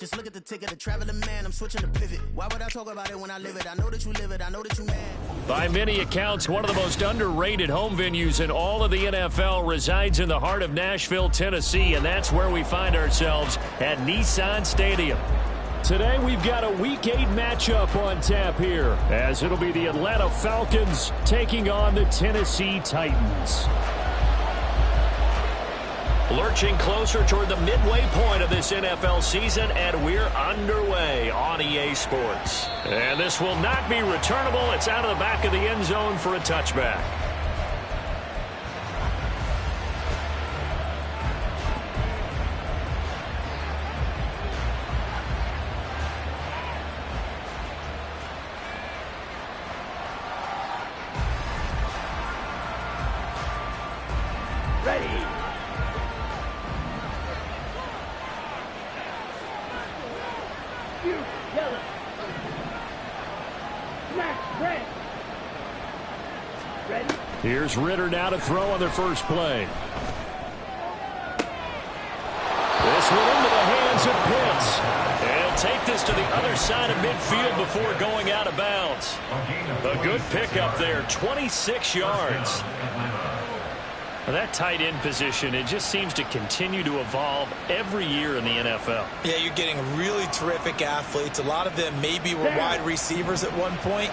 Just look at the ticket, the traveling man, I'm switching to pivot. Why would I talk about it when I live it? I know that you live it, I know that you mad. By many accounts, one of the most underrated home venues in all of the NFL resides in the heart of Nashville, Tennessee, and that's where we find ourselves at Nissan Stadium. Today, we've got a Week 8 matchup on tap here, as it'll be the Atlanta Falcons taking on the Tennessee Titans. Lurching closer toward the midway point of this NFL season, and we're underway on EA Sports. And this will not be returnable. It's out of the back of the end zone for a touchback. Ready. Here's Ritter now to throw on their first play. This one into the hands of Pitts. And he'll take this to the other side of midfield before going out of bounds. A good pickup there, 26 yards. Now that tight end position, it just seems to continue to evolve every year in the NFL. Yeah, you're getting really terrific athletes. A lot of them maybe were wide receivers at one point.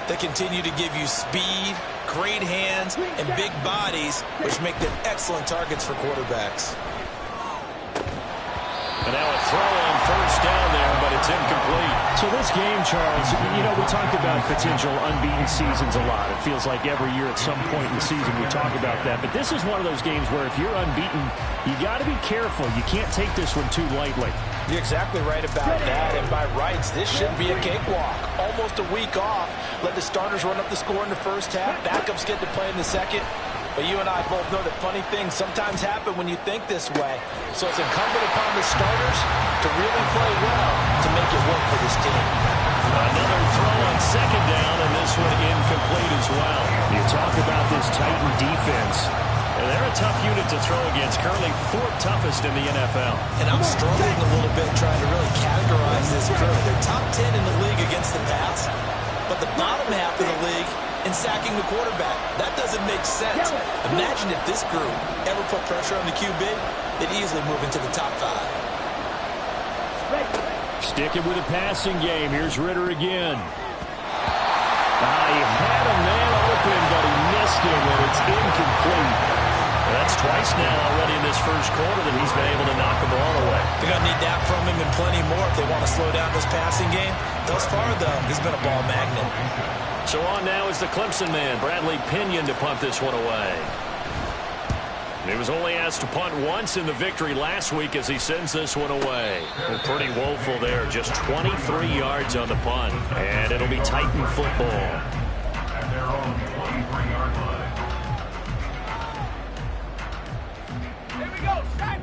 They continue to give you speed, great hands, and big bodies, which make them excellent targets for quarterbacks. And now a throw on first down there, but it's incomplete. So this game, Charles, you know, we talk about potential unbeaten seasons a lot. It feels like every year at some point in the season we talk about that. But this is one of those games where if you're unbeaten, you got to be careful. You can't take this one too lightly. You're exactly right about that. And by rights, this should be a cakewalk. Almost a week off. Let the starters run up the score in the first half. Backups get to play in the second. But you and I both know that funny things sometimes happen when you think this way. So it's incumbent upon the starters to really play well to make it work for this team. Another throw on second down, and this one incomplete as well. You talk about this Titan defense. They're a tough unit to throw against, currently fourth toughest in the NFL. And I'm struggling a little bit trying to really categorize this crew. They're top 10 in the league against the pass, but the bottom half of the league in sacking the quarterback. That doesn't make sense. Imagine if this group ever put pressure on the QB, they'd easily move into the top 5. Sticking with the passing game. Here's Ritter again. He had a man open, but he missed him, and it's incomplete. That's twice now already in this first quarter that he's been able to knock the ball away. They're going to need that from him and plenty more if they want to slow down this passing game. Thus far, though, he's been a ball magnet. So on now is the Clemson man, Bradley Pinion, to punt this one away. He was only asked to punt once in the victory last week as he sends this one away. Well, pretty woeful there, just 23 yards on the punt. And it'll be Titan football. At their own 23-yard line. Here we go. Check.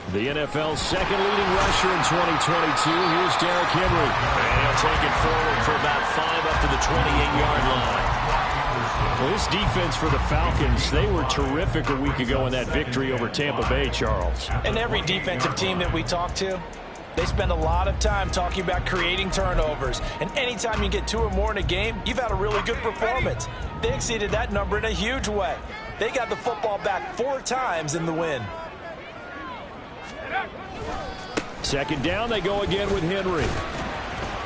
The NFL's second leading rusher in 2022. Here's Derrick Henry. And he'll take it forward for about 5 up to the 28-yard line. Well, this defense for the Falcons, they were terrific a week ago in that victory over Tampa Bay, Charles. And every defensive team that we talk to, they spend a lot of time talking about creating turnovers. And anytime you get 2 or more in a game, you've had a really good performance. They exceeded that number in a huge way. They got the football back 4 times in the win. Second down, they go again with Henry.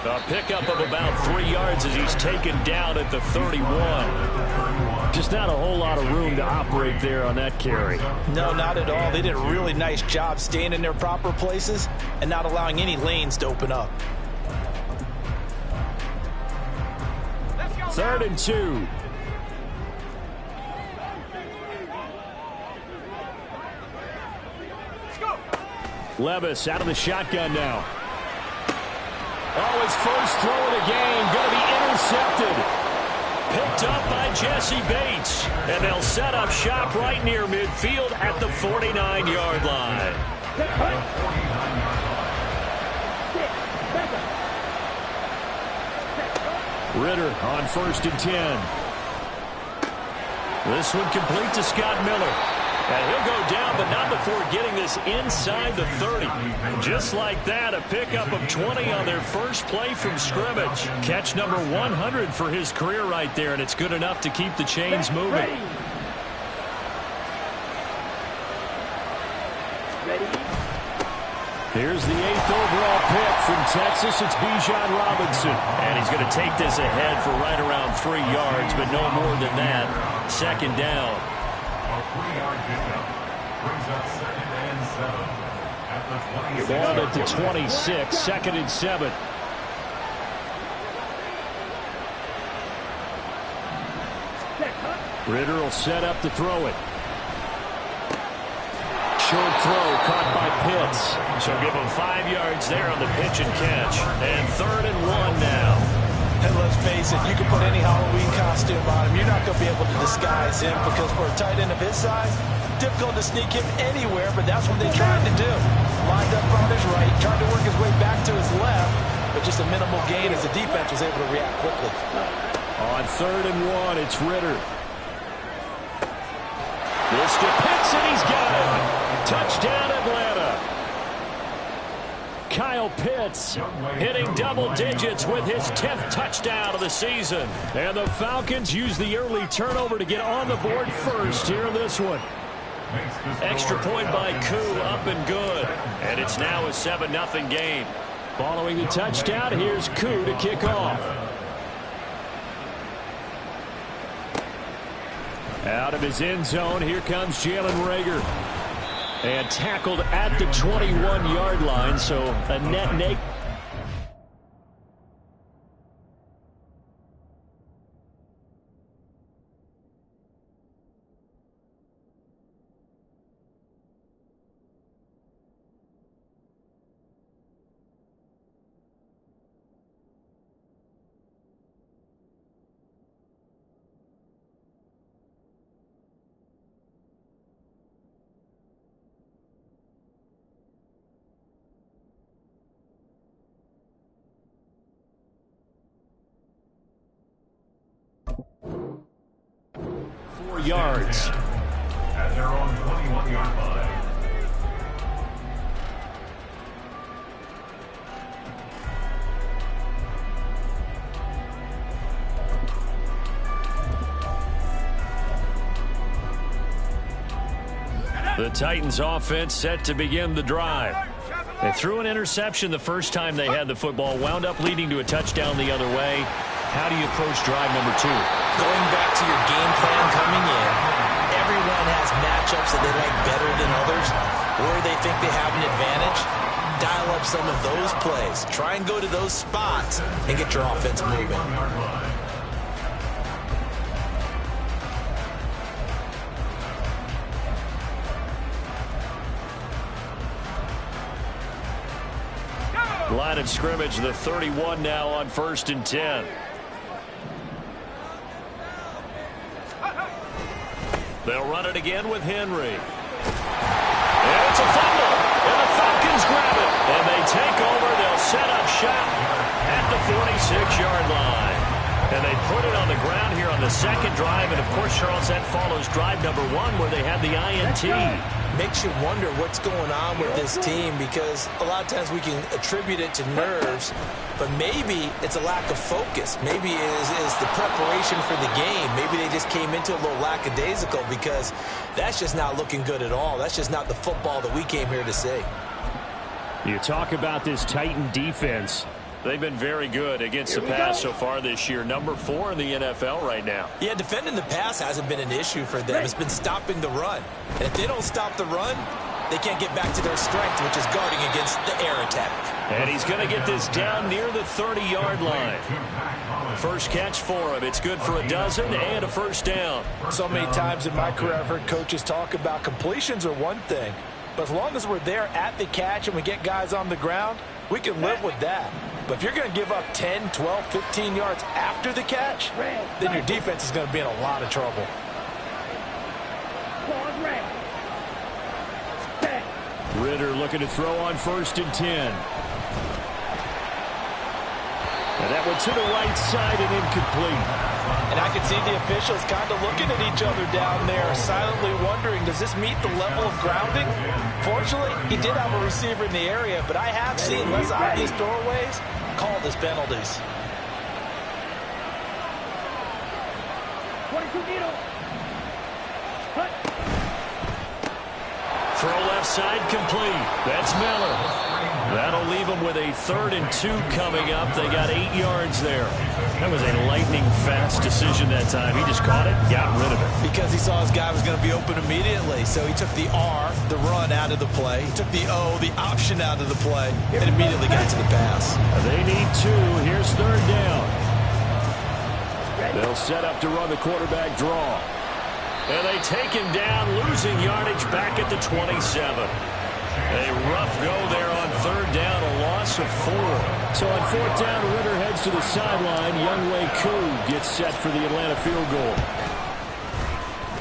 A pickup of about 3 yards as he's taken down at the 31. Just not a whole lot of room to operate there on that carry. No, not at all. They did a really nice job staying in their proper places and not allowing any lanes to open up. 3rd and 2. Levis out of the shotgun now. Oh, his first throw of the game going to be intercepted. Picked up by Jesse Bates. And they'll set up shop right near midfield at the 49-yard line. Ritter on 1st and 10. This one complete to Scott Miller. And he'll go down, but not before getting this inside the 30. Just like that, a pickup of 20 on their first play from scrimmage. Catch number 100 for his career right there, and it's good enough to keep the chains moving. Here's the 8th overall pick from Texas. It's Bijan Robinson. And he's going to take this ahead for right around 3 yards, but no more than that. Second down. A 3-yard pickup brings up 2nd and 7 at the 26. Ball at the 26, 2nd and 7. Ritter will set up to throw it. Short throw caught by Pitts. So give him 5 yards there on the pitch and catch. And 3rd and 1 now. And let's face it, you can put any Halloween costume on him. You're not going to be able to disguise him because for a tight end of his size, difficult to sneak him anywhere, but that's what they tried to do. Lined up on his right, tried to work his way back to his left, but just a minimal gain as the defense was able to react quickly. On 3rd and 1, it's Ritter. This to Pitts, and he's got him. Touchdown, Atlanta. Kyle Pitts hitting double digits with his 10th touchdown of the season. And the Falcons use the early turnover to get on the board first here in this one. Extra point by Koo, up and good. And it's now a 7-0 game. Following the touchdown, here's Koo to kick off. Out of his end zone, here comes Jalen Reagor. And tackled at the 21-yard line, so a net negative. Yards. At their own 21-yard line. The Titans offense set to begin the drive. They threw an interception the first time they had the football, wound up leading to a touchdown the other way. How do you approach drive number 2? Going back to your game plan coming in, everyone has matchups that they like better than others, or they think they have an advantage. Dial up some of those plays. Try and go to those spots and get your offense moving. Line of scrimmage, the 31 now on 1st and 10. They'll run it again with Henry. And it's a fumble. And the Falcons grab it. And they take over. They'll set up shop at the 46-yard line. And they put it on the ground here on the second drive. And, of course, Charles, that follows drive number 1 where they had the INT. Makes you wonder what's going on with this team because a lot of times we can attribute it to nerves, but maybe it's a lack of focus. Maybe it is the preparation for the game. Maybe they just came into a little lackadaisical because that's just not looking good at all. That's just not the football that we came here to see. You talk about this Titan defense. They've been very good against the pass so far this year. Number 4 in the NFL right now. Yeah, defending the pass hasn't been an issue for them. It's been stopping the run. And if they don't stop the run, they can't get back to their strength, which is guarding against the air attack. And he's going to get this down near the 30-yard line. First catch for him. It's good for a dozen and a first down. So many times in my career I've heard coaches talk about completions are one thing. But as long as we're there at the catch and we get guys on the ground, we can live with that. But if you're going to give up 10, 12, 15 yards after the catch, then your defense is going to be in a lot of trouble. Ritter looking to throw on 1st and 10. And that one to the right side and incomplete. And I could see the officials kind of looking at each other down there, silently wondering, does this meet the level of grounding? Fortunately, he did have a receiver in the area, but I have seen less obvious throwaways called as penalties. Throw left side complete. That's Miller. That'll leave them with a 3rd and 2 coming up. They got 8 yards there. That was a lightning-fast decision that time. He just caught it, got rid of it. Because he saw his guy was going to be open immediately. So he took the R, the run, out of the play. He took the O, the option, out of the play, and immediately got to the pass. They need 2. Here's 3rd down. They'll set up to run the quarterback draw. And they take him down, losing yardage back at the 27. A rough go there on 3rd down, a loss of 4. So on 4th down, Ritter heads to the sideline. Younghoe Koo gets set for the Atlanta field goal.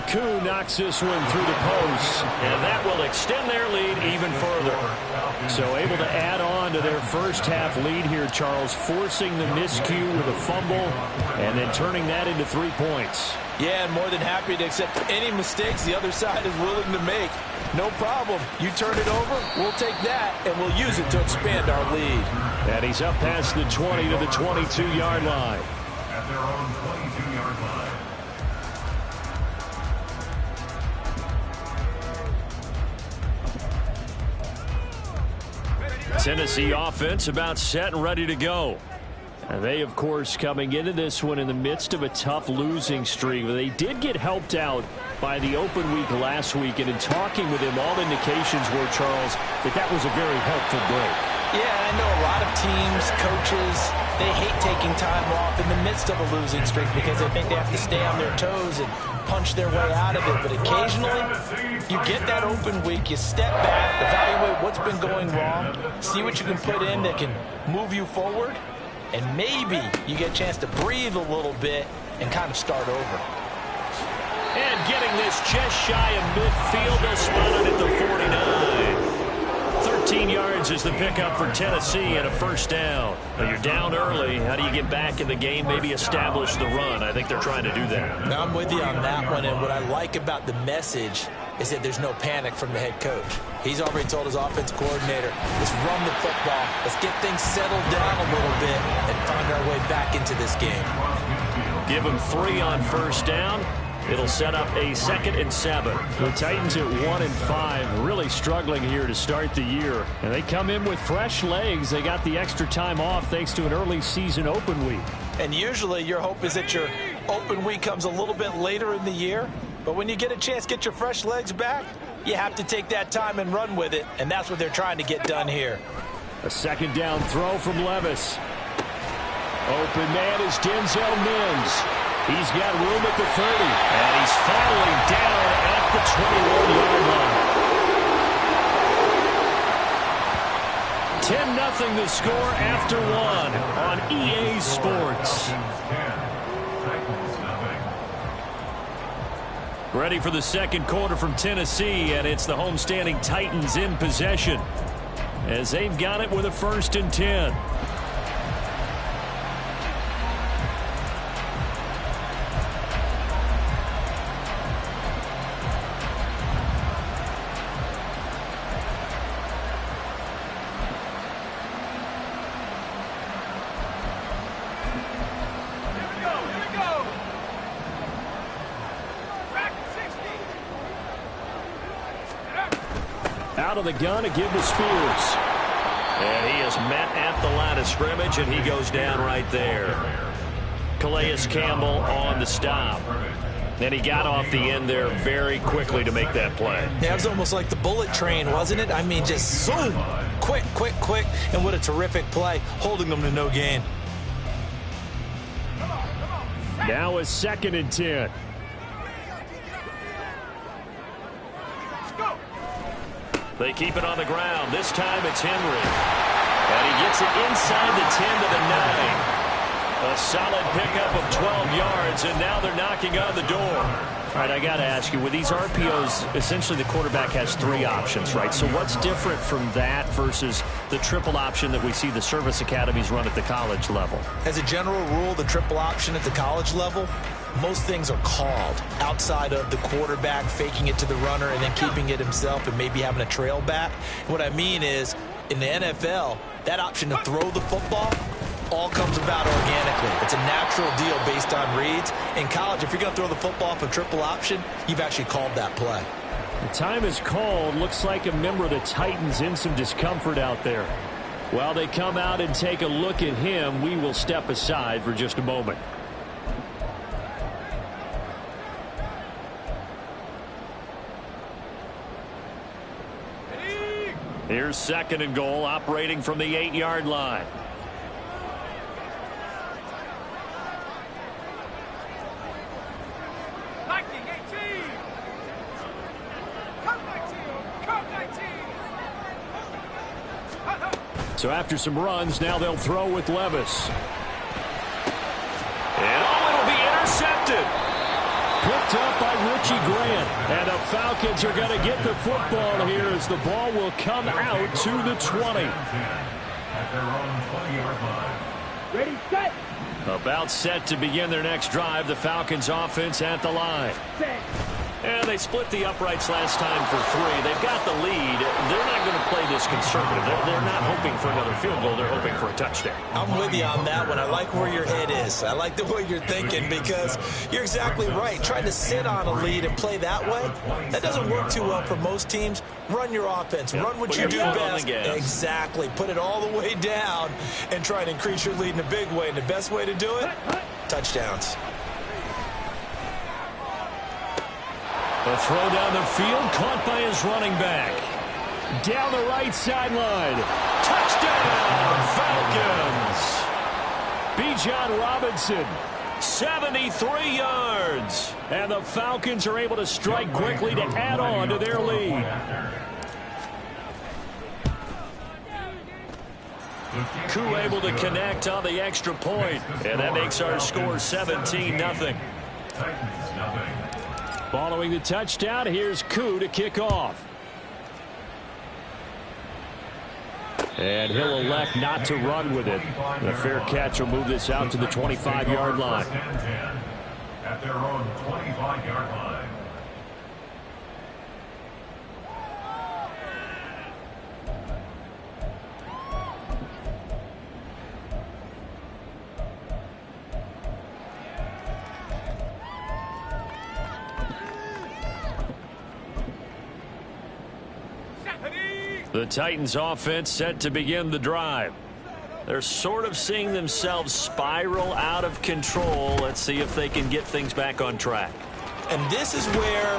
Koo knocks this one through the post, and that will extend their lead even further. So able to add on to their first half lead here, Charles, forcing the miscue with a fumble and then turning that into 3 points. Yeah, and more than happy to accept any mistakes the other side is willing to make. No problem. You turn it over, we'll take that, and we'll use it to expand our lead. And he's up past the 20 to the 22-yard line. At their own 22-yard line. Tennessee offense about set and ready to go. And they, of course, coming into this one in the midst of a tough losing streak. They did get helped out by the open week last week, and in talking with him, all indications were, Charles, that was a very helpful break. Yeah, I know a lot of teams, coaches, they hate taking time off in the midst of a losing streak because they think they have to stay on their toes and punch their way out of it. But occasionally, you get that open week, you step back, evaluate what's been going wrong, see what you can put in that can move you forward, and maybe you get a chance to breathe a little bit and kind of start over. And getting this just shy of midfield, they'll spot it at the 49. 13 yards is the pickup for Tennessee and a 1st down. Now you're down early. How do you get back in the game, maybe establish the run? I think they're trying to do that. Now I'm with you on that one, and what I like about the message is that there's no panic from the head coach. He's already told his offensive coordinator, let's run the football, let's get things settled down a little bit and find our way back into this game. Give him 3 on 1st down. It'll set up a 2nd and 7. The Titans at 1-5, really struggling here to start the year. And they come in with fresh legs. They got the extra time off thanks to an early season open week. And usually your hope is that your open week comes a little bit later in the year. But when you get a chance to get your fresh legs back, you have to take that time and run with it. And that's what they're trying to get done here. A 2nd down throw from Levis. Open man is Denzel Mims. He's got room at the 30, and he's falling down at the 21-yard line. 10-0 the score after 1 on EA Sports. Ready for the 2nd quarter from Tennessee, and it's the homestanding Titans in possession as they've got it with a 1st and 10. Out of the gun to give to Spears. And he is met at the line of scrimmage, and he goes down right there. Calais Campbell on the stop. And he got off the end there very quickly to make that play. Yeah, it was almost like the bullet train, wasn't it? I mean, just zoom. Quick, quick, quick. And what a terrific play, holding them to no gain. Now a 2nd and 10. They keep it on the ground. This time it's Henry. And he gets it inside the 10 to the 9. A solid pickup of 12 yards, and now they're knocking on the door. All right, I got to ask you, with these RPOs, essentially the quarterback has 3 options, right? So what's different from that versus the triple option that we see the service academies run at the college level? As a general rule, the triple option at the college level, most things are called outside of the quarterback faking it to the runner and then keeping it himself and maybe having a trail back. What I mean is, in the NFL, that option to throw the football all comes about organically. It's a natural deal based on reads. In college, if you're going to throw the football for triple option, you've actually called that play. The time is called. Looks like a member of the Titans in some discomfort out there. While they come out and take a look at him, we will step aside for just a moment. Here's 2nd and goal, operating from the 8-yard line. So after some runs, now they'll throw with Levis. And it'll be intercepted. Picked up by Richie Grant. And the Falcons are going to get the football here as the ball will come out to the 20. At their own 20-yard line. Ready, set. About set to begin their next drive. The Falcons offense at the line. Set. And they split the uprights last time for 3. They've got the lead. They're not going to play this conservative. They're not hoping for another field goal. They're hoping for a touchdown. I'm with you on that one. I like where your head is. I like the way you're thinking because you're exactly right. Trying to sit on a lead and play that way, that doesn't work too well for most teams. Run your offense. Run what you do best. Exactly. Put it all the way down and try to increase your lead in a big way. And the best way to do it, touchdowns. A throw down the field, caught by his running back. Down the right sideline. Touchdown, Falcons! Bijan Robinson, 73 yards. And the Falcons are able to strike quickly to add on to their lead. Koo able to connect on the extra point. And that makes our score 17-0. Titans, 0. Following the touchdown, here's Koo to kick off. And he'll elect not to run with it. The fair catch will move this out to the 25-yard line. At their own 25-yard line. The Titans offense set to begin the drive. They're sort of seeing themselves spiral out of control. Let's see if they can get things back on track. And this is where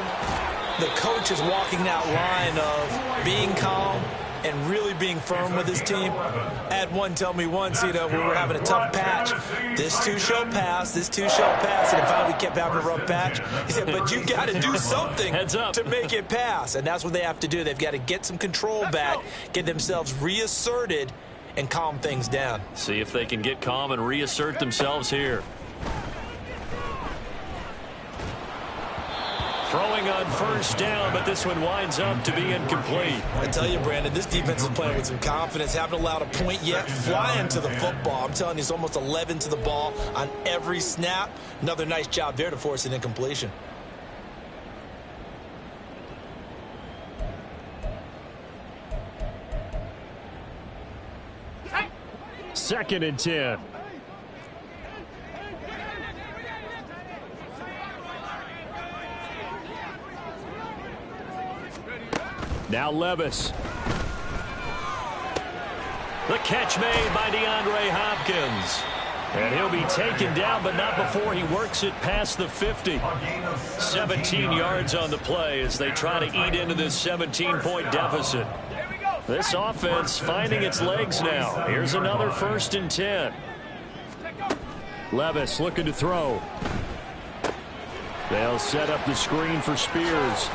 the coach is walking that line of being calm and really being firm with his team. I had one tell me once, we were having a tough patch. This too shall pass, this too shall pass. And finally we kept having a rough patch. He said, but you got to do something to make it pass. And that's what they have to do. They've got to get some control back, get themselves reasserted, and calm things down. See if they can get calm and reassert themselves here. Throwing on first down, but this one winds up to be incomplete. I tell you, Brandon, this defense is playing with some confidence. Haven't allowed a point yet. Flying to the football. I'm telling you, it's almost 11 to the ball on every snap. Another nice job there to force an incompletion. Second and 10. Now Levis. The catch made by DeAndre Hopkins. And he'll be taken down, but not before he works it past the 50. 17 yards on the play as they try to eat into this 17-point deficit. This offense finding its legs now. Here's another 1st and 10. Levis looking to throw. They'll set up the screen for Spears.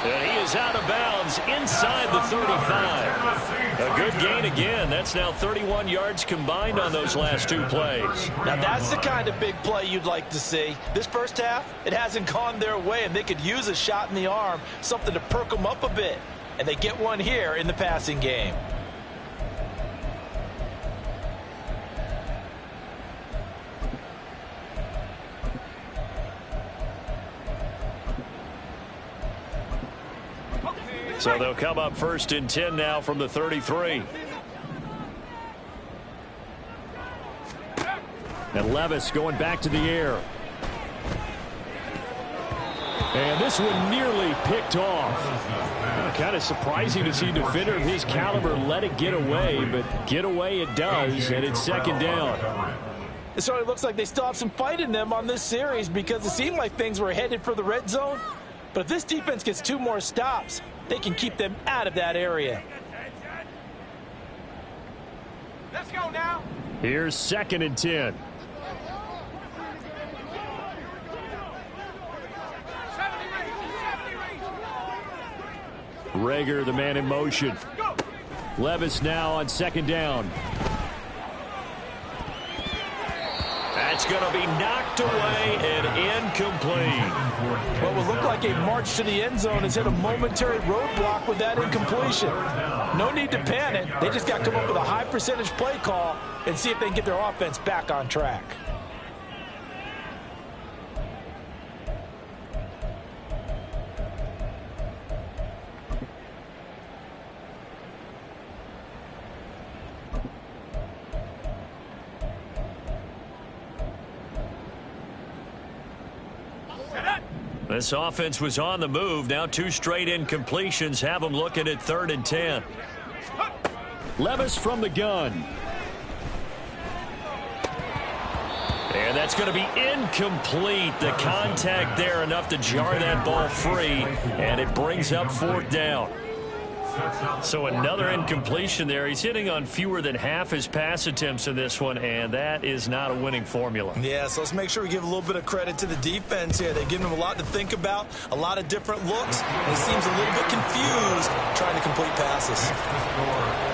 And he is out of bounds inside the 35. A good gain again. That's now 31 yards combined on those last two plays. Now that's the kind of big play you'd like to see. This first half, it hasn't gone their way, and they could use a shot in the arm, something to perk them up a bit. And they get one here in the passing game. So they'll come up 1st and 10 now from the 33. And Levis going back to the air. And this one nearly picked off. Kind of surprising to see a defender of his caliber let it get away, but get away it does, and it's 2nd down. It certainly looks like they still have some fight in them on this series because it seemed like things were headed for the red zone. But if this defense gets 2 more stops, they can keep them out of that area. Let's go now. Here's 2nd and 10. Reagor, the man in motion. Levis now on 2nd down. That's going to be knocked away and incomplete. What will look like a march to the end zone has hit a momentary roadblock with that incompletion. No need to panic. They just got to come up with a high percentage play call and see if they can get their offense back on track. This offense was on the move. Now 2 straight incompletions have them looking at 3rd and 10. Levis from the gun. And that's going to be incomplete. The contact there enough to jar that ball free, and it brings up 4th down. So another incompletion there. He's hitting on fewer than half his pass attempts in this one, and that is not a winning formula. Yeah, so let's make sure we give a little bit of credit to the defense here. They've given him a lot to think about, a lot of different looks, and he seems a little bit confused trying to complete passes.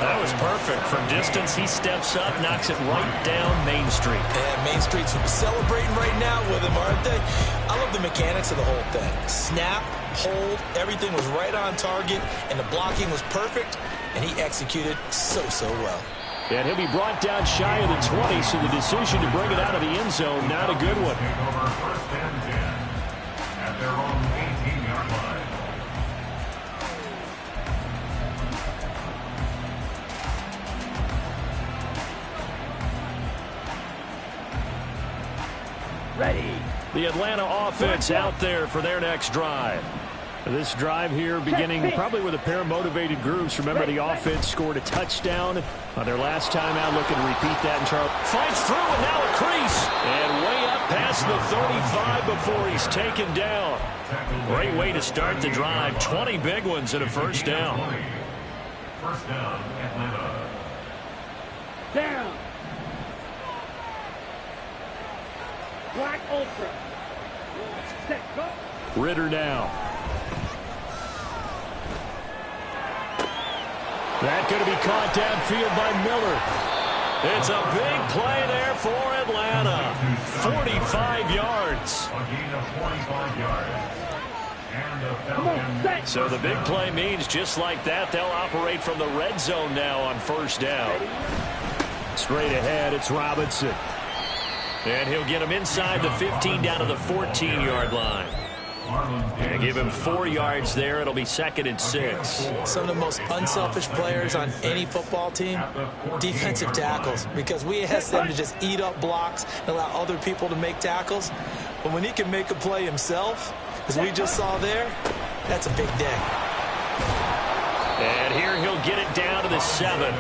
That was perfect. From distance, he steps up, knocks it right down Main Street. And Main Street's celebrating right now with him, aren't they? I love the mechanics of the whole thing. Snap, hold, everything was right on target, and the blocking was perfect, and he executed so well. And he'll be brought down shy of the 20, so the decision to bring it out of the end zone, not a good one. Take over 1st and 10 at their own 18-yard line. Ready. The Atlanta offense out there for their next drive. This drive here beginning probably with a pair of motivated groups. Remember, the offense scored a touchdown on their last time out. Looking to repeat that in Charlotte. Fights through, and now a crease. And way up past the 35 before he's taken down. Great way to start the drive. 20 big ones and a 1st down. 1st down, Atlanta. Down. Black Ultra. Set, go. Ridder now. That going to be caught downfield by Miller. It's a big play there for Atlanta. 45 yards. A gain of 45 yards. And the Falcons. So the big play means just like that, they'll operate from the red zone now on 1st down. Straight ahead, it's Robinson. And he'll get him inside the 15 down to the 14-yard line. And give him 4 yards there. It'll be 2nd and 6. Some of the most unselfish players on any football team, defensive tackles, because we ask them to just eat up blocks and allow other people to make tackles. But when he can make a play himself, as we just saw there, that's a big day. And here he'll get it down to the 7.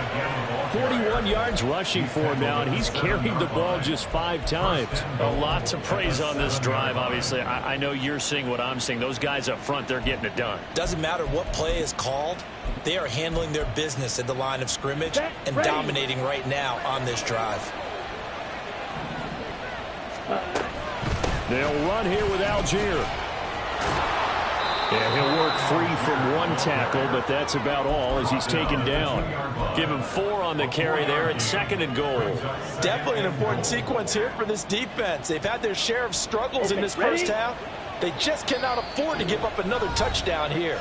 41 yards rushing for him now, and he's carried the ball just 5 times. A lot to praise on this drive, obviously. I know you're seeing what I'm seeing. Those guys up front, they're getting it done. Doesn't matter what play is called. They are handling their business at the line of scrimmage and dominating right now on this drive. They'll run here with Algier. And he'll work free from one tackle, but that's about all as he's taken down. Give him 4 on the carry there at 2nd and goal. Definitely an important sequence here for this defense. They've had their share of struggles in this first half. They just cannot afford to give up another touchdown here.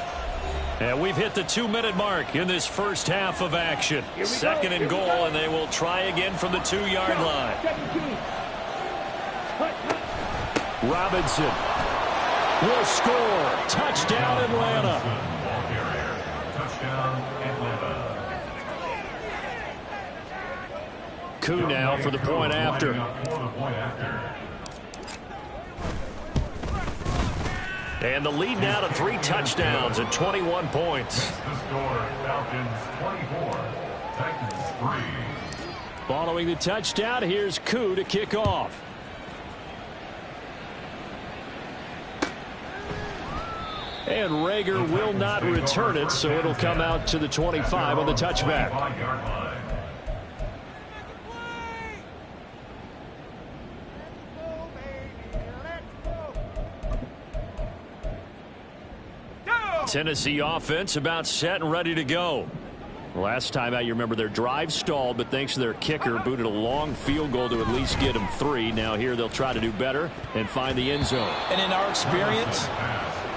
And we've hit the 2-minute mark in this first half of action. 2nd and goal, and they will try again from the 2-yard line. Robinson will score. Touchdown, Atlanta. Touchdown, Atlanta. Koo now for the point after. And the lead now to 3 touchdowns and 21 points. The score, Falcons 24, Titans 3. Following the touchdown, here's Koo to kick off. And Rager will not return it, so it'll come out to the 25 on the touchback. Tennessee offense about set and ready to go. Last time out, you remember their drive stalled, but thanks to their kicker, booted a long field goal to at least get them 3. Now here they'll try to do better and find the end zone. And in our experience,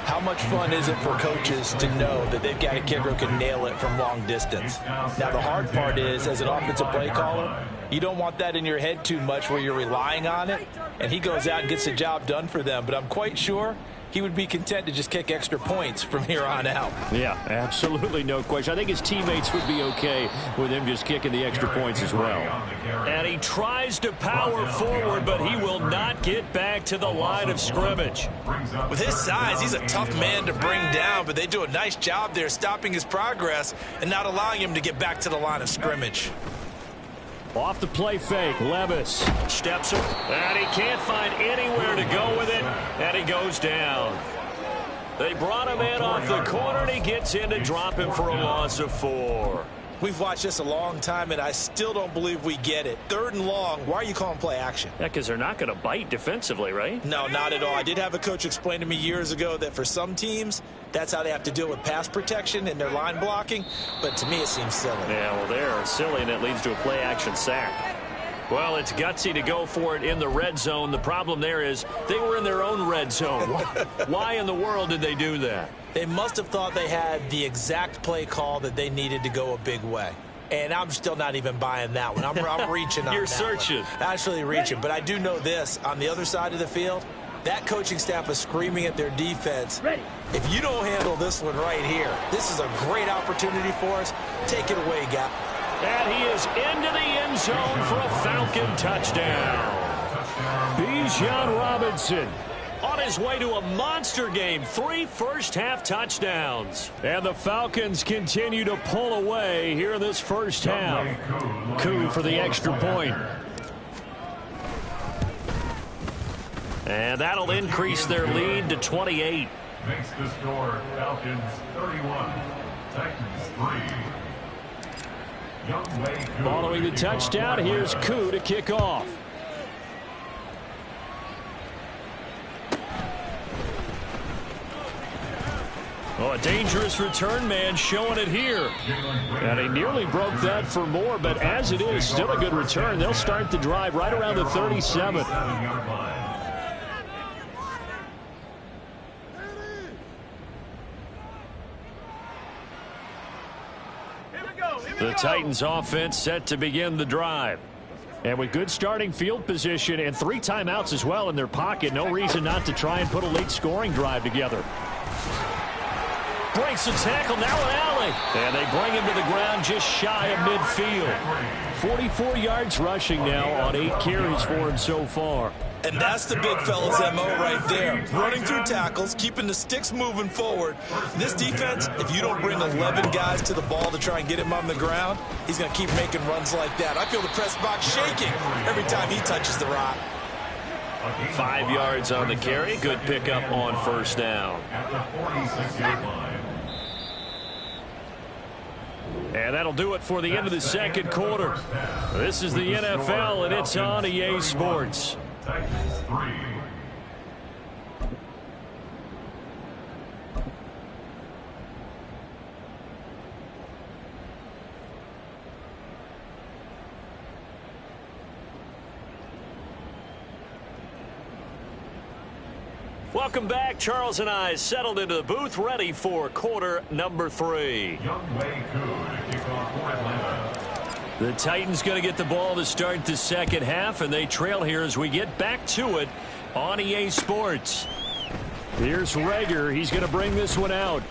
how much fun is it for coaches to know that they've got a kicker who can nail it from long distance? Now, the hard part is, as an offensive play caller, you don't want that in your head too much where you're relying on it, and he goes out and gets the job done for them. But I'm quite sure he would be content to just kick extra points from here on out. Yeah, absolutely no question. I think his teammates would be okay with him just kicking the extra points as well. And he tries to power forward, but he will not get back to the line of scrimmage. With his size, he's a tough man to bring down, but they do a nice job there stopping his progress and not allowing him to get back to the line of scrimmage. Off the play fake, Levis Steps up, and he can't find anywhere to go with it, and he goes down. They brought him in off the corner, and he gets in to drop him for a loss of 4. We've watched this a long time, and I still don't believe we get it. 3rd and long, why are you calling play action? Yeah, because they're not going to bite defensively, right? No, not at all. I did have a coach explain to me years ago that for some teams, that's how they have to deal with pass protection and their line blocking, but to me it seems silly. Yeah, well, they're silly, and it leads to a play-action sack. Well, it's gutsy to go for it in the red zone. The problem there is they were in their own red zone. Why in the world did they do that? They must have thought they had the exact play call that they needed to go a big way. And I'm still not even buying that one. I'm reaching on You're that searching. one. Actually reaching. But I do know this. On the other side of the field, that coaching staff is screaming at their defense. If you don't handle this one right here, this is a great opportunity for us. Take it away, Gap. And he is into the end zone for a Falcon touchdown. Bijan Robinson On his way to a monster game, 3 first-half touchdowns. And the Falcons continue to pull away here in this first half. Koo for the extra point. And that'll increase their lead to 28. Makes the score Falcons 31, Titans 3. Following the touchdown, here's Koo to kick off. Oh, a dangerous return man showing it here. And he nearly broke that for more, but as it is, still a good return. They'll start the drive right around the 37. The Titans offense set to begin the drive. And with good starting field position and 3 timeouts as well in their pocket, no reason not to try and put a late scoring drive together. Breaks the tackle, now an alley. And they bring him to the ground just shy of midfield. 44 yards rushing now on 8 carries for him so far. And that's the big fella's MO right there. Running through tackles, keeping the sticks moving forward. This defense, if you don't bring 11 guys to the ball to try and get him on the ground, he's going to keep making runs like that. I feel the press box shaking every time he touches the rock. 5 yards on the carry. Good pickup on first down. At the 46-yard line. And that'll do it for the end of the second quarter. This is the NFL, and it's on EA Sports. Titans 3. Welcome back. Charles and I settled into the booth, ready for quarter number 3. Younghoe Koo to kick off for Atlanta. The Titans going to get the ball to start the second half, and they trail here as we get back to it on EA Sports. Here's Reagor. He's going to bring this one out.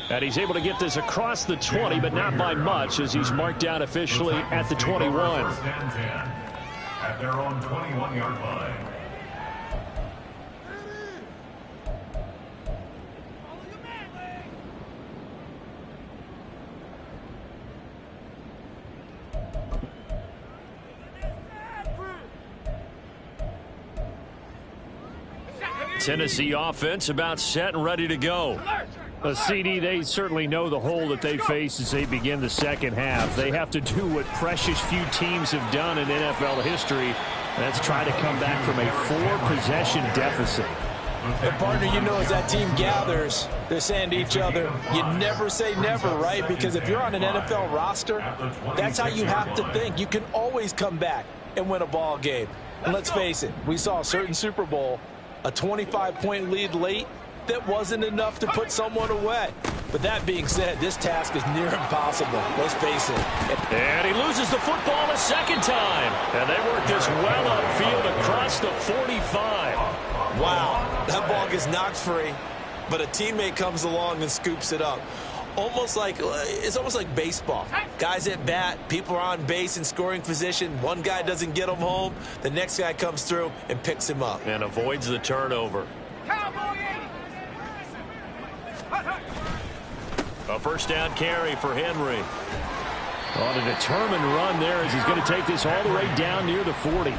And he's able to get this across the 20, but not by much, as he's marked out officially at the 21. First and 10 at their own 21-yard line. Tennessee offense about set and ready to go. CD, they certainly know the hole that they face as they begin the second half. They have to do what precious few teams have done in NFL history. That's try to come back from a 4-possession deficit. And partner, you know, as that team gathers, they're saying to each other, you never say never, right? Because if you're on an NFL roster, that's how you have to think. You can always come back and win a ball game. And let's face it, we saw a certain Super Bowl, a 25-point lead late, that wasn't enough to put someone away. But that being said, this task is near impossible. Let's face it. And he loses the football a second time. And they work this well upfield across the 45. Wow, that ball gets knocked free, but a teammate comes along and scoops it up. It's almost like baseball. Guys at bat, people are on base in scoring position. One guy doesn't get him home. The next guy comes through and picks him up. And avoids the turnover. A first down carry for Henry. On a determined run there as he's going to take this all the way down near the 40.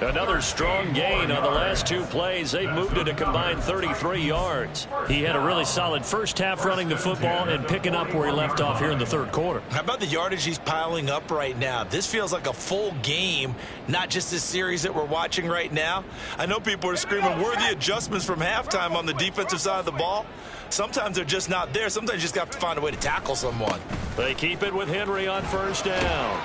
Another strong gain on the last 2 plays. They've moved it a combined 33 yards. He had a really solid first half running the football and picking up where he left off here in the third quarter. How about the yardage he's piling up right now? This feels like a full game, not just this series that we're watching right now. I know people are screaming, where are the adjustments from halftime on the defensive side of the ball? Sometimes they're just not there. Sometimes you just have to find a way to tackle someone. They keep it with Henry on first down.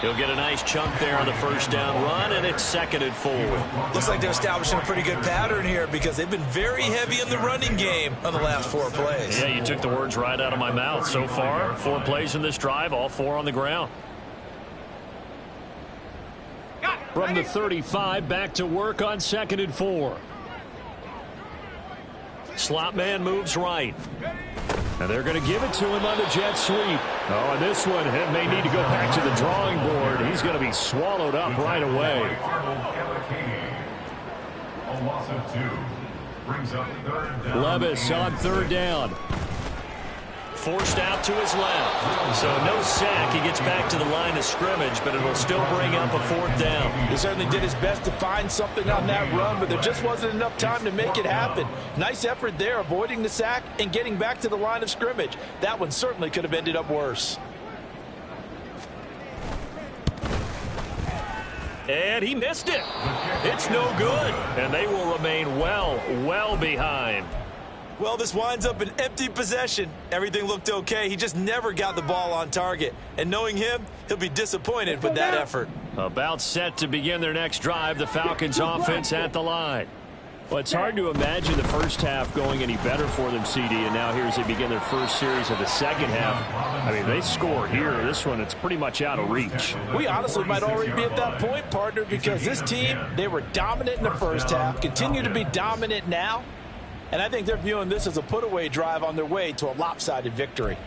He'll get a nice chunk there on the first down run, and it's 2nd and 4. Looks like they're establishing a pretty good pattern here because they've been very heavy in the running game on the last 4 plays. Yeah, you took the words right out of my mouth. So far, 4 plays in this drive, all 4 on the ground. From the 35, back to work on 2nd and 4. Slot man moves right. And they're going to give it to him on the jet sweep. Oh, and this one may need to go back to the drawing board. He's going to be swallowed up right away. A loss of 2 brings up 3rd down. Levis on 3rd down. Forced out to his left. So no sack. He gets back to the line of scrimmage, but it'll still bring up a 4th down. He certainly did his best to find something on that run, but there just wasn't enough time to make it happen. Nice effort there, avoiding the sack and getting back to the line of scrimmage. That one certainly could have ended up worse. And he missed it. It's no good. And they will remain well behind. Well, this winds up an empty possession. Everything looked okay. He just never got the ball on target. And knowing him, he'll be disappointed with that effort. About set to begin their next drive, the Falcons offense at the line. Well, it's hard to imagine the first half going any better for them, CD, and now here as they begin their first series of the second half. I mean, they score here. This one, it's pretty much out of reach. We honestly might already be at that point, partner, because this team, they were dominant in the first half, continue to be dominant now, and I think they're viewing this as a put-away drive on their way to a lopsided victory.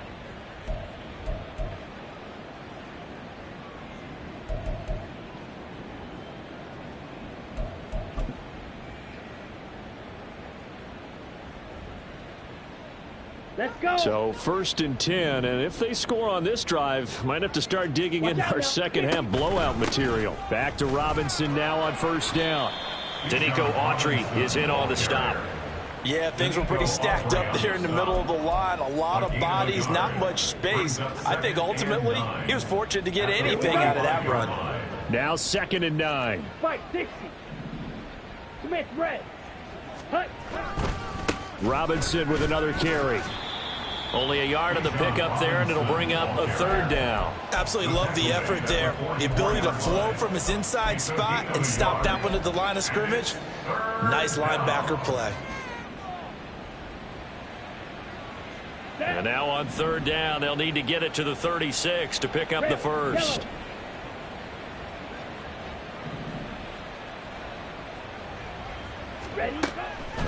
Let's go. So 1st and 10, and if they score on this drive, might have to start digging into our second half blowout material. Back to Robinson now on 1st down. Denico Autry is in on the stop. Yeah, things were pretty stacked up there in the middle of the line. A lot of bodies, not much space. I think ultimately he was fortunate to get anything out of that run. Now 2nd and 9. Fight 60. Smith red. Hut. Robinson with another carry. Only a yard on the pickup there, and it'll bring up a third down. Absolutely love the effort there. The ability to flow from his inside spot and stop that one at the line of scrimmage. Nice linebacker play. And now on third down, they'll need to get it to the 36 to pick up the first.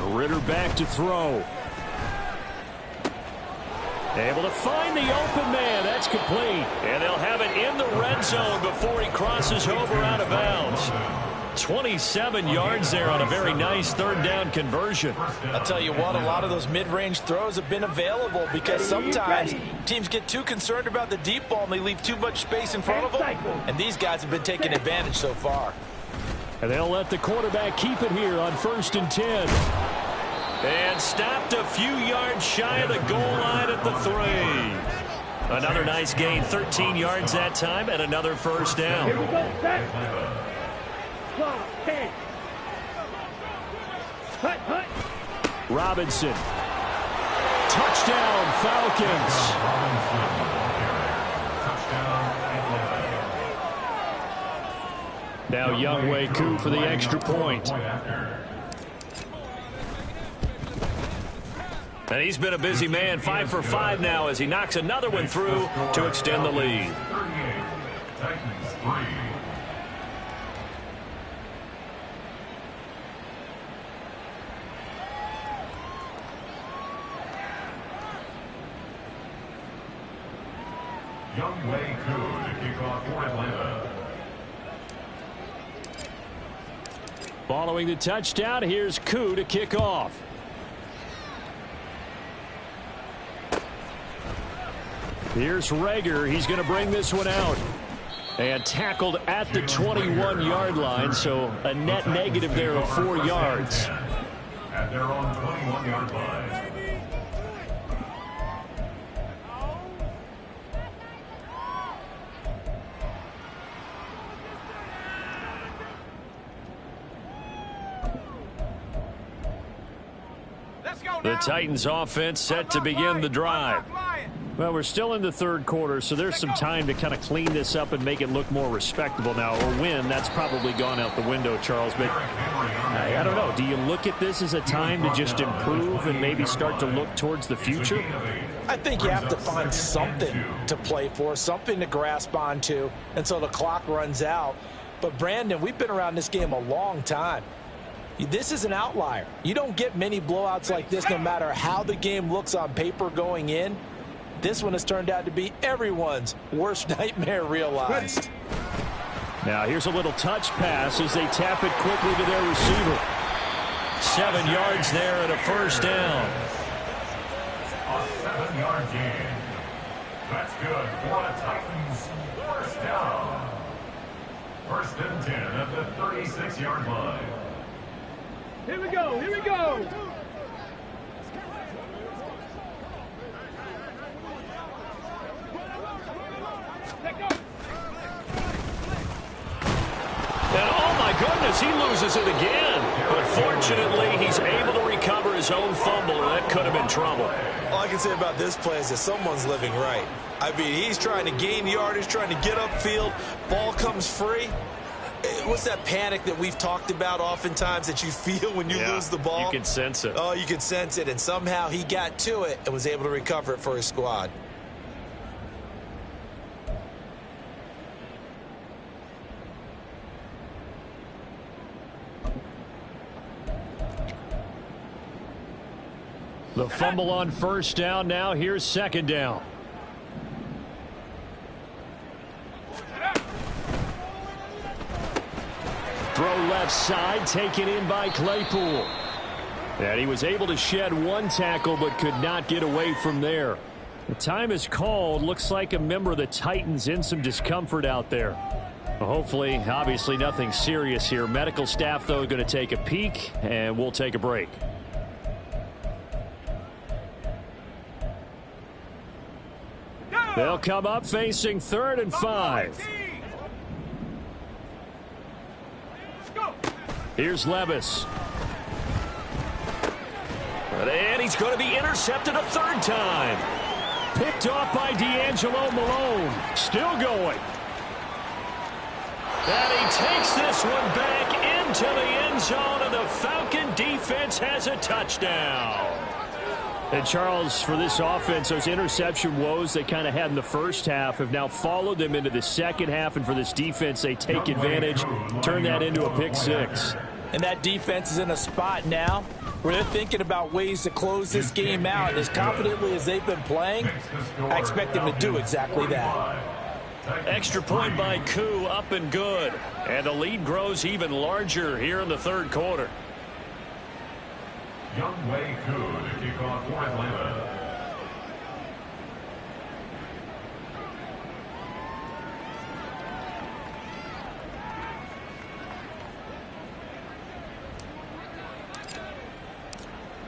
Ritter back to throw. Able to find the open man. That's complete. And they'll have it in the red zone before he crosses over out of bounds. 27 yards there on a very nice third down conversion. I'll tell you what, a lot of those mid-range throws have been available because sometimes teams get too concerned about the deep ball and they leave too much space in front of them. And these guys have been taking advantage so far. And they'll let the quarterback keep it here on 1st and 10. And stopped a few yards shy of the goal line at the 3. Another nice gain, 13 yards that time, and another first down. Here we go, set. 10. Hut. Robinson. Touchdown, Falcons. Now Younghoe Koo for the extra point. And he's been a busy man, 5 for 5 now as he knocks another one through to extend the lead. 38, Titans 3. Younghoe Koo to kick off for Atlanta. Following the touchdown, here's Koo to kick off. Here's Reagor. He's going to bring this one out. And tackled at the 21-yard line, so a net negative there of 4 yards. At their own 21-yard line. The Titans offense set to begin the drive. Well, we're still in the third quarter, so there's some time to kind of clean this up and make it look more respectable now. Or win, that's probably gone out the window, Charles. But I don't know. Do you look at this as a time to just improve and maybe start to look towards the future? I think you have to find something to play for, something to grasp onto until the clock runs out. But, Brandon, we've been around this game a long time. This is an outlier. You don't get many blowouts like this no matter how the game looks on paper going in. This one has turned out to be everyone's worst nightmare realized. Now here's a little touch pass as they tap it quickly to their receiver. 7 yards there and a first down. A 7-yard gain. That's good for the Titans. First down. 1st and 10 at the 36-yard line. Here we go. And oh my goodness, he loses it again. But fortunately, he's able to recover his own fumble, or that could have been trouble. All I can say about this play is that someone's living right. I mean, he's trying to gain yardage, trying to get upfield. Ball comes free. What's that panic that we've talked about oftentimes that you feel when you lose the ball? You can sense it. Oh, you can sense it. And somehow he got to it and was able to recover it for his squad. The fumble on first down. Now here's second down. Throw left side, taken in by Claypool. And he was able to shed one tackle but could not get away from there. The time is called. Looks like a member of the Titans in some discomfort out there. Well, hopefully, obviously nothing serious here. Medical staff, though, going to take a peek, and we'll take a break. They'll come up facing 3rd and 5. Here's Levis. And he's going to be intercepted a third time. picked off by D'Angelo Malone. Still going. And he takes this one back into the end zone, and the Falcon defense has a touchdown. And Charles, for this offense, those interception woes they kind of had in the first half have now followed them into the second half. And for this defense, they take advantage, turn that into a pick six. And that defense is in a spot now where they're thinking about ways to close this game out. And as confidently as they've been playing, I expect them to do exactly that. Extra point by Koo, up and good. And the lead grows even larger here in the third quarter. Younghoe Koo to kick off for Atlanta.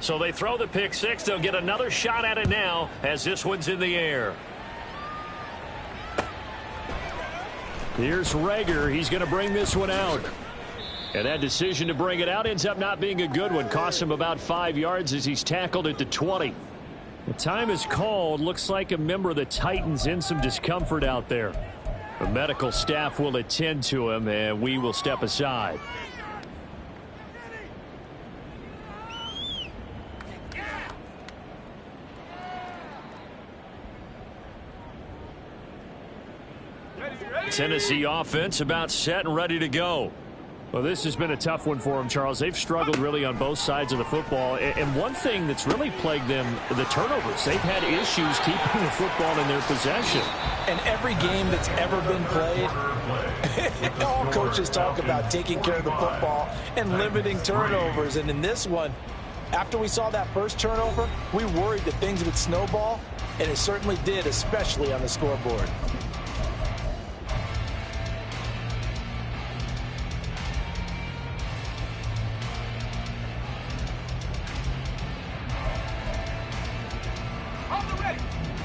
So they throw the pick six. They'll get another shot at it now as this one's in the air. Here's Reagor. He's going to bring this one out. And that decision to bring it out ends up not being a good one. Costs him about 5 yards as he's tackled at the 20. The time is called. Looks like a member of the Titans in some discomfort out there. The medical staff will attend to him, and we will step aside. Tennessee offense about set and ready to go. Well, this has been a tough one for them, Charles. They've struggled really on both sides of the football. And one thing that's really plagued them, the turnovers. They've had issues keeping the football in their possession. And every game that's ever been played, all coaches talk about taking care of the football and limiting turnovers. And in this one, after we saw that first turnover, we worried that things would snowball, and it certainly did, especially on the scoreboard.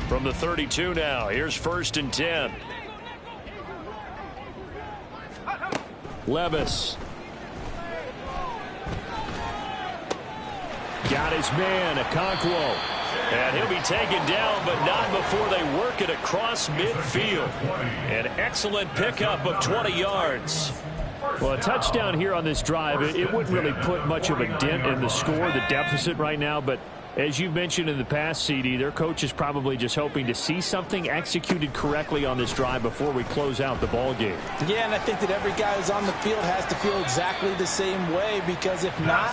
From the 32 now, here's 1st and 10. Levis. Got his man, Okonkwo. And he'll be taken down, but not before they work it across midfield. An excellent pickup of 20 yards. Well, a touchdown here on this drive, it wouldn't really put much of a dent in the score, the deficit right now, but as you've mentioned in the past, CD, their coach is probably just hoping to see something executed correctly on this drive before we close out the ball game. Yeah, and I think that every guy who's on the field has to feel exactly the same way, because if not,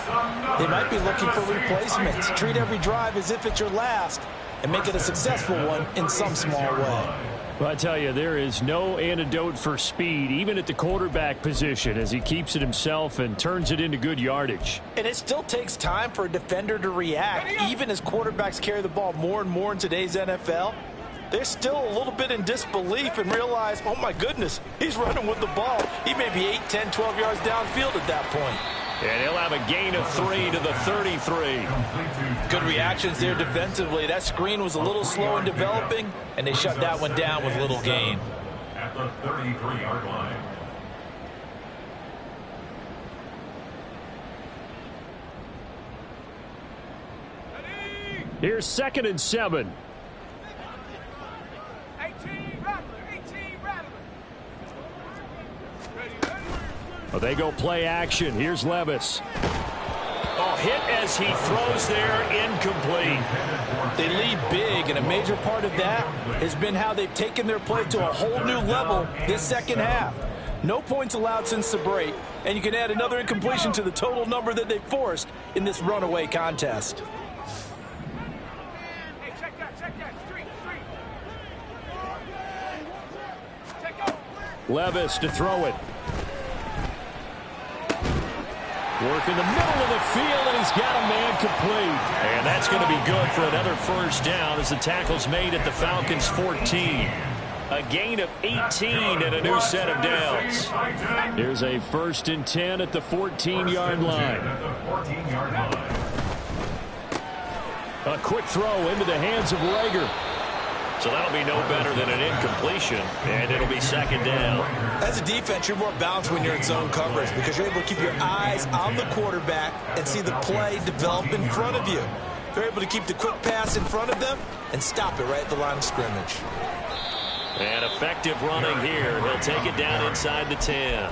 they might be looking for replacements. Treat every drive as if it's your last and make it a successful one in some small way. Well, I tell you, there is no antidote for speed, even at the quarterback position, as he keeps it himself and turns it into good yardage. And it still takes time for a defender to react. Even as quarterbacks carry the ball more and more in today's NFL, they're still a little bit in disbelief and realize, oh my goodness, he's running with the ball. He may be 8, 10, 12 yards downfield at that point. And he'll have a gain of 3 to the 33. Good reactions there defensively. That screen was a little slow in developing, and they shut that one down with little gain. At the 33-yard line. Here's 2nd and 7. 18 Rattler. Well, they go play action. Here's Levis. Oh, hit as he throws there, incomplete. They lead big, and a major part of that has been how they've taken their play to a whole new level this second half. No points allowed since the break, and you can add another incompletion to the total number that they forced in this runaway contest. Hey, check that. Street. Check out. Levis to throw it. Work in the middle of the field, and he's got a man complete. And that's going to be good for another first down as the tackle's made at the Falcons' 14. A gain of 18 and a new set of downs. Here's a 1st and 10 at the 14-yard line. A quick throw into the hands of Reagor. So that'll be no better than an incompletion, and it'll be 2nd down. As a defense, you're more balanced when you're in zone coverage because you're able to keep your eyes on the quarterback and see the play develop in front of you. They're able to keep the quick pass in front of them and stop it right at the line of scrimmage. And effective running here. He'll take it down inside the 10.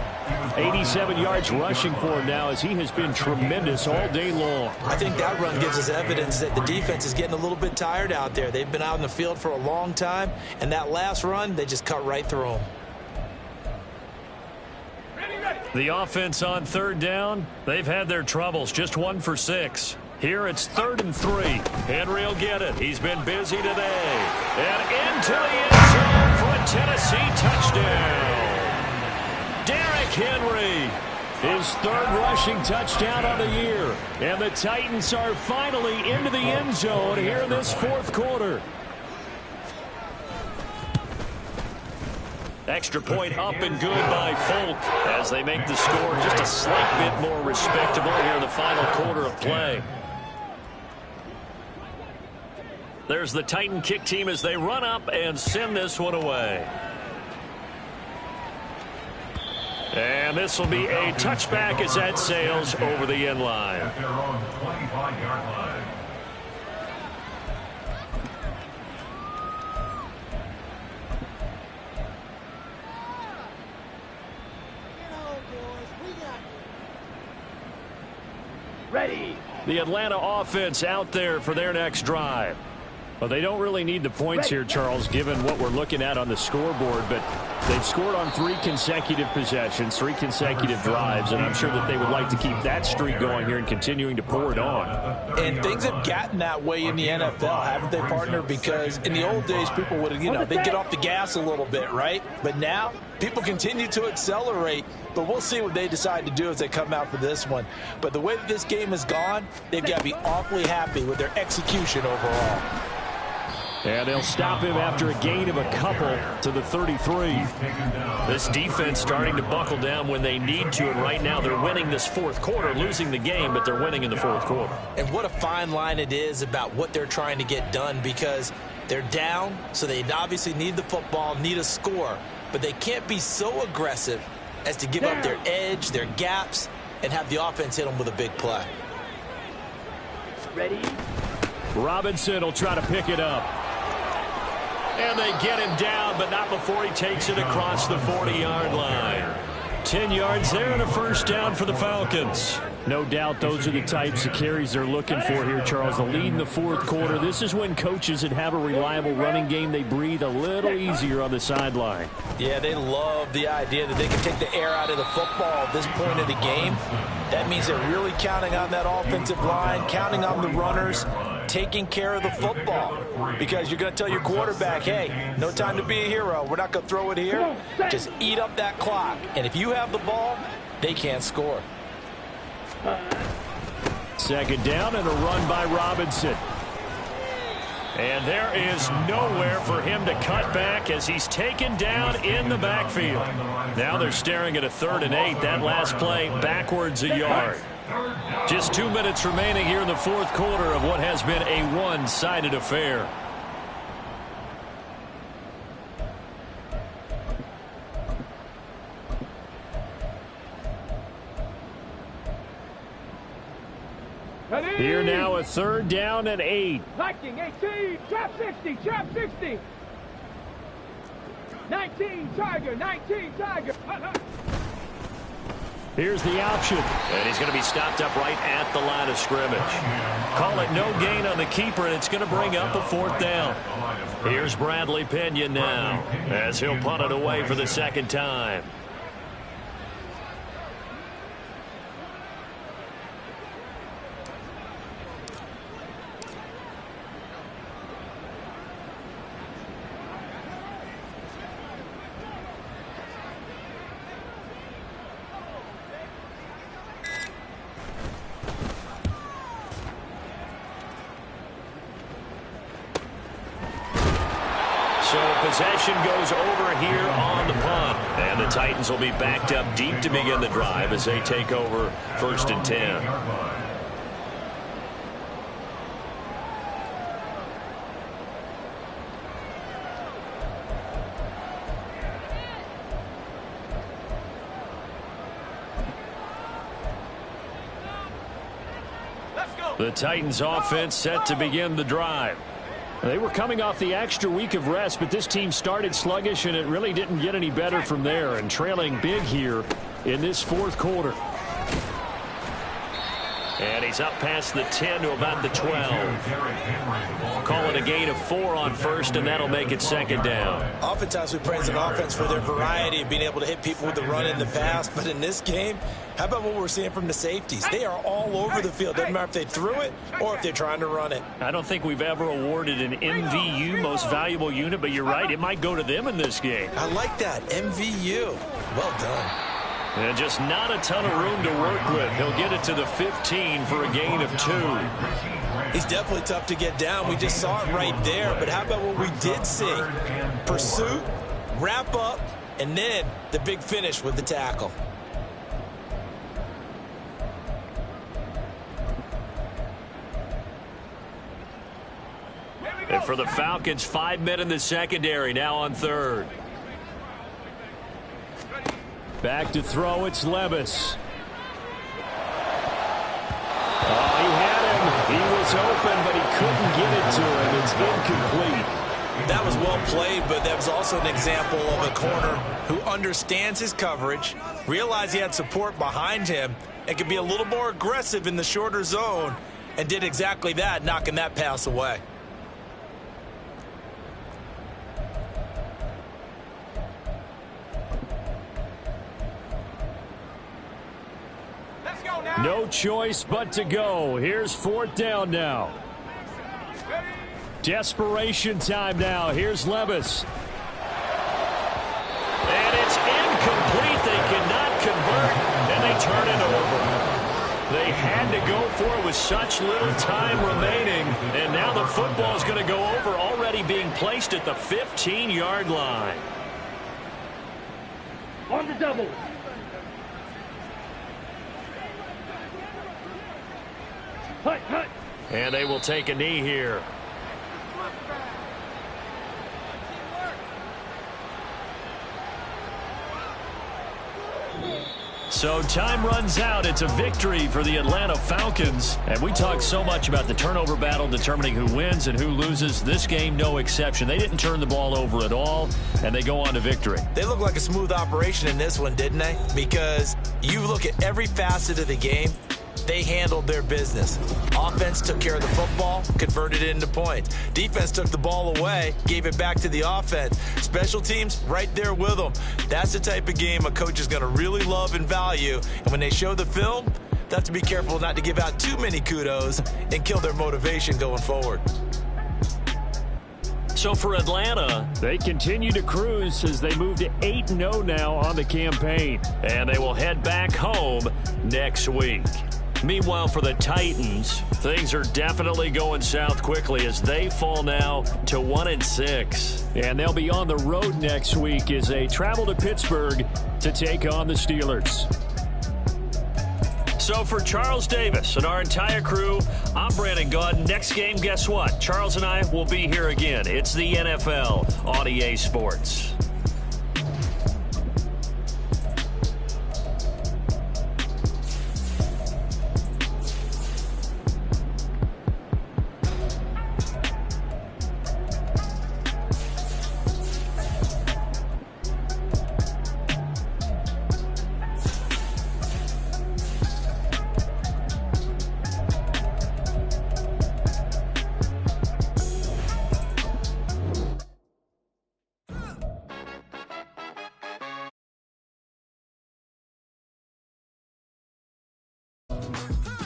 87 yards rushing for him now as he has been tremendous all day long. I think that run gives us evidence that the defense is getting a little bit tired out there. They've been out in the field for a long time, and that last run, they just cut right through them. The offense on third down, they've had their troubles, just 1 for 6. Here it's 3rd and 3. Henry will get it. He's been busy today. And into the end zone for a Tennessee touchdown. Derrick Henry, his 3rd rushing touchdown on the year. And the Titans are finally into the end zone here in this 4th quarter. Extra point up and good by Folk as they make the score just a slight bit more respectable here in the final quarter of play. There's the Titan kick team as they run up and send this one away. And this will be a touchback as that sails over the end line. At their own 25-yard line. Ready. The Atlanta offense out there for their next drive. Well, they don't really need the points here, Charles, given what we're looking at on the scoreboard, but they've scored on 3 consecutive possessions, 3 consecutive drives, and I'm sure that they would like to keep that streak going here and continuing to pour it on. And things have gotten that way in the NFL, haven't they, partner? Because in the old days, people would, they'd get off the gas a little bit, right? But now, people continue to accelerate, but we'll see what they decide to do as they come out for this one. But the way that this game has gone, they've got to be awfully happy with their execution overall. And they'll stop him after a gain of a couple to the 33. This defense starting to buckle down when they need to, and right now they're winning this 4th quarter, losing the game, but they're winning in the 4th quarter. And what a fine line it is about what they're trying to get done, because they're down, so they obviously need the football, need a score, but they can't be so aggressive as to give up their edge, their gaps, and have the offense hit them with a big play. Ready. Robinson will try to pick it up. And they get him down, but not before he takes it across the 40-yard line. 10 yards there and a first down for the Falcons. No doubt those are the types of carries they're looking for here, Charles. The lead in the 4th quarter. This is when coaches that have a reliable running game, they breathe a little easier on the sideline. Yeah, they love the idea that they can take the air out of the football at this point of the game. That means they're really counting on that offensive line, counting on the runners, taking care of the football, because you're going to tell your quarterback, hey, no time to be a hero. We're not going to throw it here. Just eat up that clock. And if you have the ball, they can't score. 2nd down and a run by Robinson. And there is nowhere for him to cut back as he's taken down in the backfield. Now they're staring at a 3rd and 8. That last play backwards a yard. Just 2 minutes remaining here in the 4th quarter of what has been a one-sided affair. Ready. Here now a 3rd down and 8. Liking 18. Trap 60. Trap 60. 19 Tiger. 19 Tiger. Here's the option. And he's going to be stopped up right at the line of scrimmage. Call it no gain on the keeper, and it's going to bring up a 4th down. Here's Bradley Pinion now as he'll punt it away for the 2nd time. Possession goes over here on the punt. And the Titans will be backed up deep to begin the drive as they take over 1st and 10. Let's go. The Titans offense set to begin the drive. They were coming off the extra week of rest, but this team started sluggish, and it really didn't get any better from there, and trailing big here in this fourth quarter. And he's up past the 10 to about the 12. Call it a gain of 4 on first, and that'll make it second down. Oftentimes we praise an offense for their variety of being able to hit people with the run in the pass, but in this game, how about what we're seeing from the safeties? They are all over the field. Doesn't matter if they threw it or if they're trying to run it. I don't think we've ever awarded an MVU, most valuable unit, but you're right, it might go to them in this game. I like that, MVU. Well done. And just not a ton of room to work with. He'll get it to the 15 for a gain of 2. He's definitely tough to get down. We just saw it right there. But how about what we did see? Pursuit, wrap up, and then the big finish with the tackle. And for the Falcons, 5 men in the secondary, now on third. Back to throw, it's Levis. Oh, he had him. He was open, but he couldn't get it to him. It's incomplete. That was well played, but that was also an example of a corner who understands his coverage, realized he had support behind him, and could be a little more aggressive in the shorter zone, and did exactly that, knocking that pass away. No choice but to go. Here's fourth down now. Desperation time now. Here's Levis. And it's incomplete. They cannot convert, and they turn it over. They had to go for it with such little time remaining, and now the football is going to go over, already being placed at the 15-yard line. On the double. Hut. And they will take a knee here. So time runs out. It's a victory for the Atlanta Falcons. And we talk so much about the turnover battle determining who wins and who loses. This game, no exception. They didn't turn the ball over at all, and they go on to victory. They look like a smooth operation in this one, didn't they? Because you look at every facet of the game, they handled their business. Offense took care of the football, converted it into points. Defense took the ball away, gave it back to the offense. Special teams, right there with them. That's the type of game a coach is going to really love and value. And when they show the film, they have to be careful not to give out too many kudos and kill their motivation going forward. So for Atlanta, they continue to cruise as they move to 8-0 now on the campaign. And they will head back home next week. Meanwhile, for the Titans, things are definitely going south quickly as they fall now to 1-6. And they'll be on the road next week as they travel to Pittsburgh to take on the Steelers. So for Charles Davis and our entire crew, I'm Brandon Gaudin. Next game, guess what? Charles and I will be here again. It's the NFL on EA Sports.